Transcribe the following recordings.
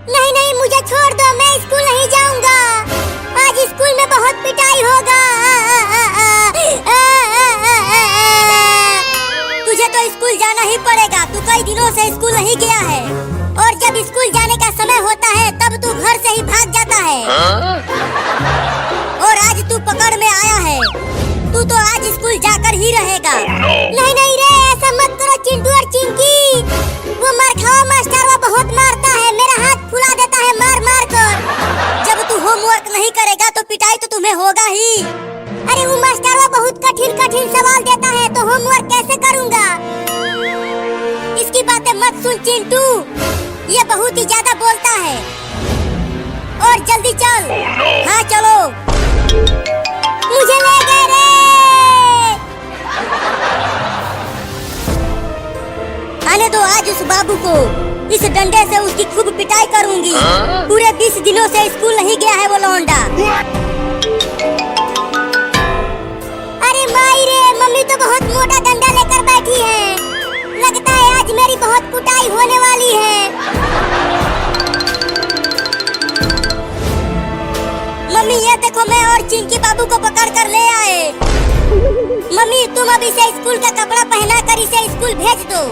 नहीं नहीं, मुझे छोड़ दो, मैं स्कूल नहीं जाऊंगा। आज स्कूल में बहुत पिटाई होगा। तुझे तो स्कूल जाना ही पड़ेगा, तू कई दिनों से स्कूल नहीं गया है और जब स्कूल जाने का समय होता है तब तू घर से ही भाग जाता है। और आज तू पकड़ में आया है, तू तो आज स्कूल जाकर ही रहेगा। नहीं नहीं रे, ऐसा मत करो चिंटू और चिंकी। वो मारखावा मास्टर वो बहुत मारता है, मेरा हाथ फुला देता है मार मार कर। जब तू होमवर्क नहीं करेगा तो पिटाई तो तुम्हें होगा ही। अरे वो मास्टर वो बहुत कठिन कठिन सवाल देता है तो होमवर्क कैसे करूँगा। इसकी बातें मत सुन चिंटू, ये बहुत ही ज्यादा बोलता है। और जल्दी चल। हाँ चलो। मुझे ले गए रे। आने दो आज उस बाबू को, इस डंडे से उसकी खूब पिटाई करूंगी। पूरे 20 दिनों से स्कूल नहीं गया है वो लौंडा। अरे माई रे, मम्मी तो बहुत मोटा डंडा लेकर बैठी है। लगता है आज मेरी बहुत कुटाई होने वाली है। मम्मी ये देखो, मैं और चिंकी बाबू को पकड़ कर ले आए। मम्मी तुम अब इसे स्कूल का कपड़ा पहना कर इसे स्कूल भेज दो।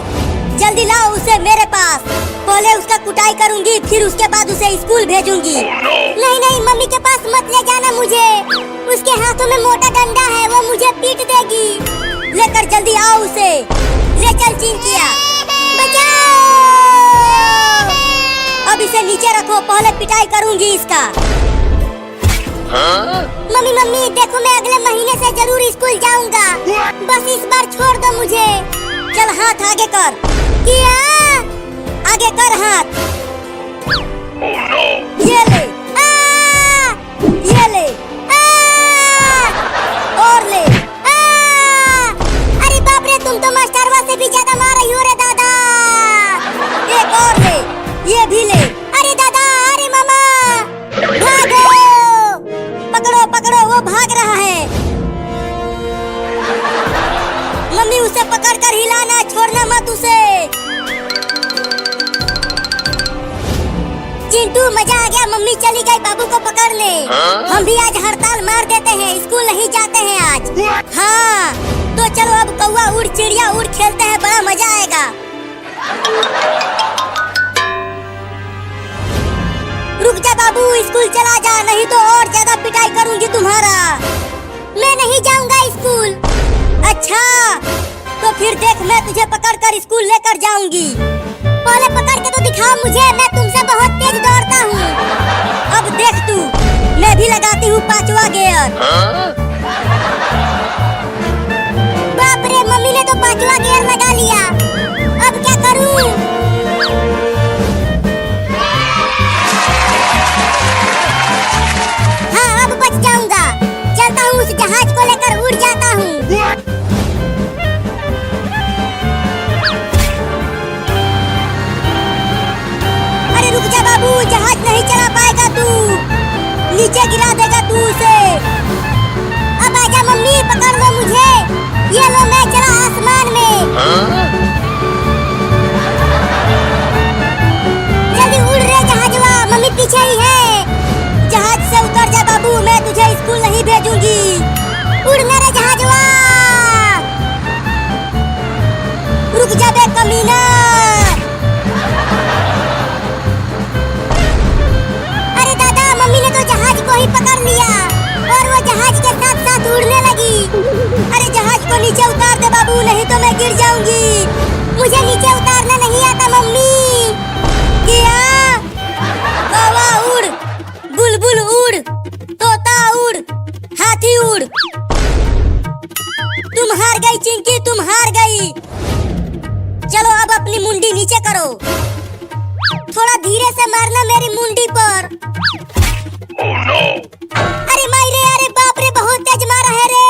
जल्दी लाओ उसे मेरे पास। पहले उसका कुटाई करूंगी, फिर उसके बाद उसे स्कूल भेजूंगी। नहीं नहीं, मम्मी के पास मत ले जाना मुझे। उसके हाथों में मोटा डंडा है, वो मुझे पीट देगी। लेकर जल्दी आओ उसे। ले चल चिंकिया, बचाओ। अब इसे नीचे रखो, पहले पिटाई करूंगी इसका। मम्मी मम्मी देखो, मैं अगले महीने से जरूर स्कूल जाऊंगा, बस इस बार छोड़ दो मुझे। चल हाथ आगे कर। किया, आगे कर हाथ। ये ले, ये ले, और ले। अरे बाप रे, तुम तो मास्टरवा से भी ज्यादा मार रही हो रे दादा। एक और ले, ये भी ले। अरे दादा, अरे मामा, भागो। पकड़ो पकड़ो, वो भाग रहा है। मम्मी उसे पकड़कर हिलाना, छोड़ना मत उसे। चिंटू मजा आ गया, मम्मी चली गई बाबू को पकड़ने। हम भी आज हड़ताल मार देते हैं, स्कूल नहीं जाते हैं आज। हाँ तो चलो अब कौवा उड़ चिड़िया उड़ खेलते हैं, बड़ा मजा आएगा। रुक जा बाबू, स्कूल चला जा, नहीं तो और ज्यादा पिटाई करूंगी तुम्हारा। मैं नहीं जाऊंगा स्कूल। अच्छा तो फिर देख, मैं तुझे पकड़कर स्कूल लेकर जाऊंगी। पहले पकड़ के तो दिखाओ मुझे, मैं तुमसे बहुत तेज दौड़ता हूँ। अब देख तू, मैं भी लगाती हूँ 5वां गियर। बाप रे, मम्मी ने तो 5वां गियर लगा लिया। अब क्या करूँ? हाँ अब बच जाऊंगा। चलता हूँ, उस जहाज को लेकर उड़ जाता हूँ। अरे रुक जा बाबू, जहाज नहीं चला पाएगा तू, नीचे गिरा देगा तू उसे। अब आजा मम्मी, पकड़ लो मुझे। ये लो, मैं चला आसमान में। जल्दी उड़ रे जहाजवा, मम्मी पीछे ही है। जहाज से उतर जा बाबू, मैं तुझे स्कूल नहीं भेजूंगी। उड़ना रे जहाजवा। रुक जा बे कमीना। अरे दादा, मम्मी ने तो जहाज को ही पकड़ लिया और वो जहाज के साथ साथ उड़ने लगी। अरे जहाज को नीचे उतार दे बाबू, नहीं तो मैं गिर जाऊंगी। मुझे नीचे उतारना नहीं आता मम्मी। किया, कौवा उड़, बुलबुल उड़, तोता उड़, हाथी उड़। तुम हार गई चिंकी, तुम हार गई। चलो अब अपनी मुंडी नीचे करो, थोड़ा धीरे से मारना मेरी मुंडी पर। अरे माई रे, अरे बाप रे, बहुत तेज मारा है रे।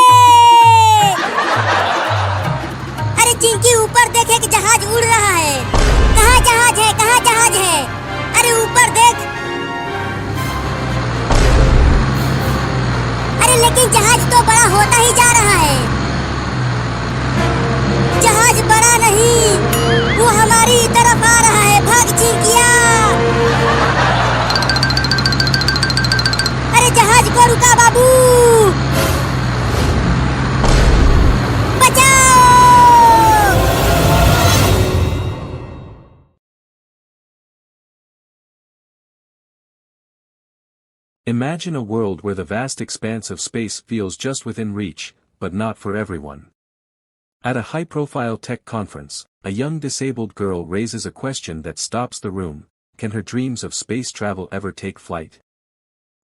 अरे चिंकी ऊपर देखे कि जहाज उड़ रहा है। कहाँ जहाज है, कहाँ जहाज है? अरे ऊपर देख। अरे लेकिन जहाज तो बड़ा होता ही जा रहा है। जहाज बड़ा नहीं, वो हमारी तरफ आ रहा है। भाग चिंकिया। Imagine a world where the vast expanse of space feels just within reach, but not for everyone. At a high-profile tech conference, a young disabled girl raises a question that stops the room: can her dreams of space travel ever take flight?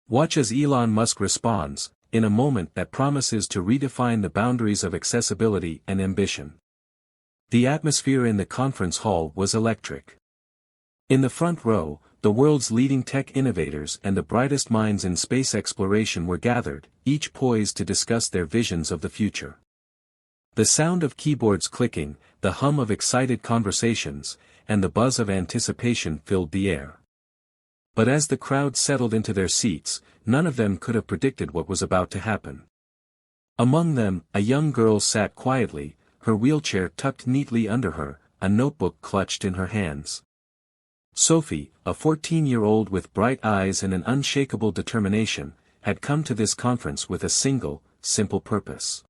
Watch as Elon Musk responds, in a moment that promises to redefine the boundaries of accessibility and ambition. The atmosphere in the conference hall was electric. In the front row, the world's leading tech innovators and the brightest minds in space exploration were gathered, each poised to discuss their visions of the future. The sound of keyboards clicking, the hum of excited conversations, and the buzz of anticipation filled the air. But as the crowd settled into their seats, none of them could have predicted what was about to happen. Among them, a young girl sat quietly, her wheelchair tucked neatly under her, a notebook clutched in her hands. Sophie, a 14-year-old with bright eyes and an unshakable determination, had come to this conference with a single, simple purpose: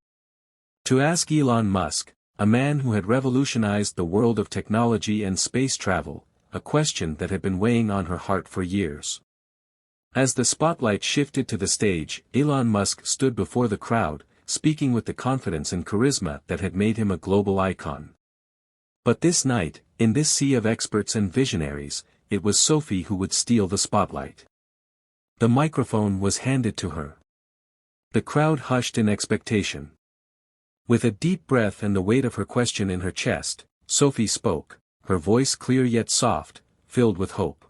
to ask Elon Musk, a man who had revolutionized the world of technology and space travel, a question that had been weighing on her heart for years. As the spotlight shifted to the stage, Elon Musk stood before the crowd, speaking with the confidence and charisma that had made him a global icon. But this night, in this sea of experts and visionaries, it was Sophie who would steal the spotlight. The microphone was handed to her. The crowd hushed in expectation. With a deep breath and the weight of her question in her chest, Sophie spoke, her voice clear yet soft, filled with hope.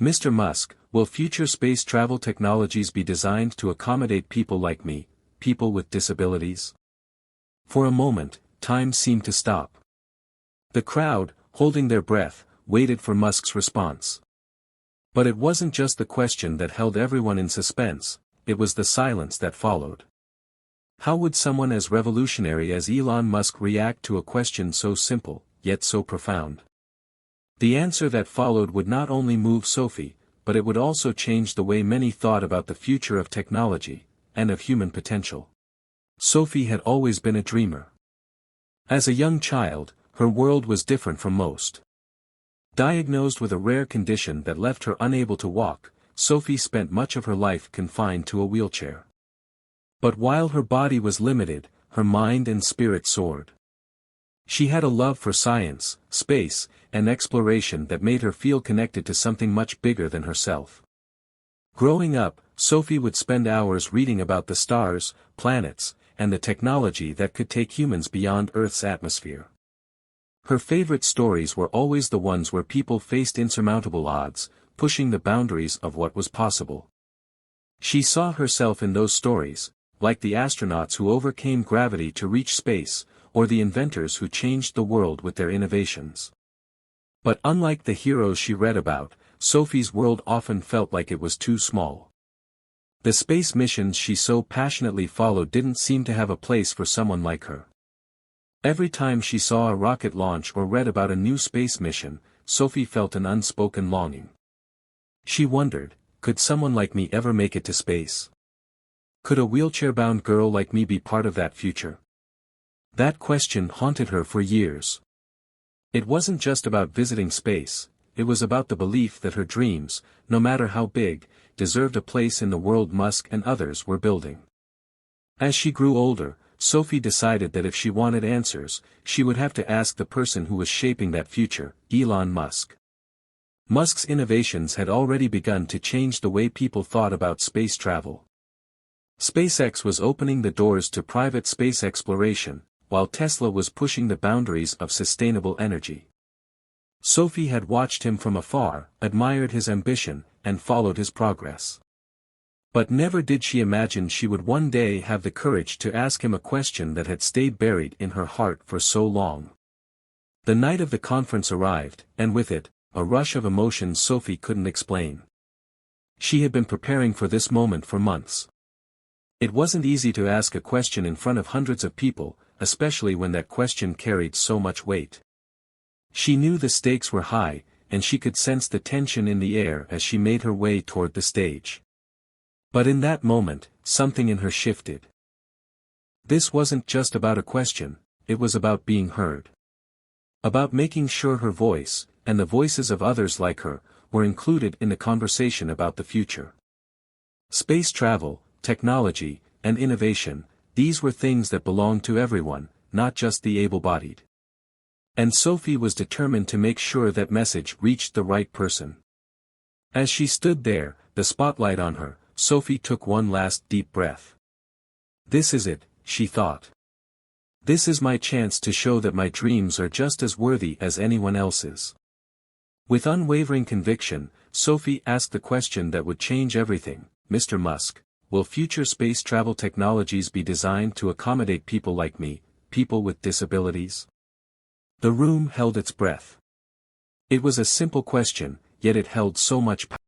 "Mr. Musk, will future space travel technologies be designed to accommodate people like me, people with disabilities?" For a moment, time seemed to stop. The crowd, holding their breath, waited for Musk's response. But it wasn't just the question that held everyone in suspense, it was the silence that followed. How would someone as revolutionary as Elon Musk react to a question so simple, yet so profound? The answer that followed would not only move Sophie, but it would also change the way many thought about the future of technology, and of human potential. Sophie had always been a dreamer. As a young child, her world was different from most. Diagnosed with a rare condition that left her unable to walk, Sophie spent much of her life confined to a wheelchair. But while her body was limited, her mind and spirit soared. She had a love for science, space, and exploration that made her feel connected to something much bigger than herself. Growing up, Sophie would spend hours reading about the stars, planets, and the technology that could take humans beyond Earth's atmosphere. Her favorite stories were always the ones where people faced insurmountable odds, pushing the boundaries of what was possible. She saw herself in those stories, like the astronauts who overcame gravity to reach space, or the inventors who changed the world with their innovations. But unlike the heroes she read about, Sophie's world often felt like it was too small. The space missions she so passionately followed didn't seem to have a place for someone like her. Every time she saw a rocket launch or read about a new space mission, Sophie felt an unspoken longing. She wondered, could someone like me ever make it to space? Could a wheelchair-bound girl like me be part of that future? That question haunted her for years. It wasn't just about visiting space, it was about the belief that her dreams, no matter how big, deserved a place in the world Musk and others were building. As she grew older, Sophie decided that if she wanted answers, she would have to ask the person who was shaping that future, Elon Musk. Musk's innovations had already begun to change the way people thought about space travel. SpaceX was opening the doors to private space exploration, while Tesla was pushing the boundaries of sustainable energy. Sophie had watched him from afar, admired his ambition, and followed his progress. But never did she imagine she would one day have the courage to ask him a question that had stayed buried in her heart for so long. The night of the conference arrived, and with it, a rush of emotions Sophie couldn't explain. She had been preparing for this moment for months. It wasn't easy to ask a question in front of hundreds of people, especially when that question carried so much weight. She knew the stakes were high, and she could sense the tension in the air as she made her way toward the stage. But in that moment, something in her shifted. This wasn't just about a question, it was about being heard. About making sure her voice, and the voices of others like her, were included in the conversation about the future. Space travel, technology, and innovation, these were things that belonged to everyone, not just the able-bodied. And Sophie was determined to make sure that message reached the right person. As she stood there, the spotlight on her, Sophie took one last deep breath. This is it, she thought. This is my chance to show that my dreams are just as worthy as anyone else's. With unwavering conviction, Sophie asked the question that would change everything, Mr. Musk, will future space travel technologies be designed to accommodate people like me, people with disabilities? The room held its breath. It was a simple question, yet it held so much power.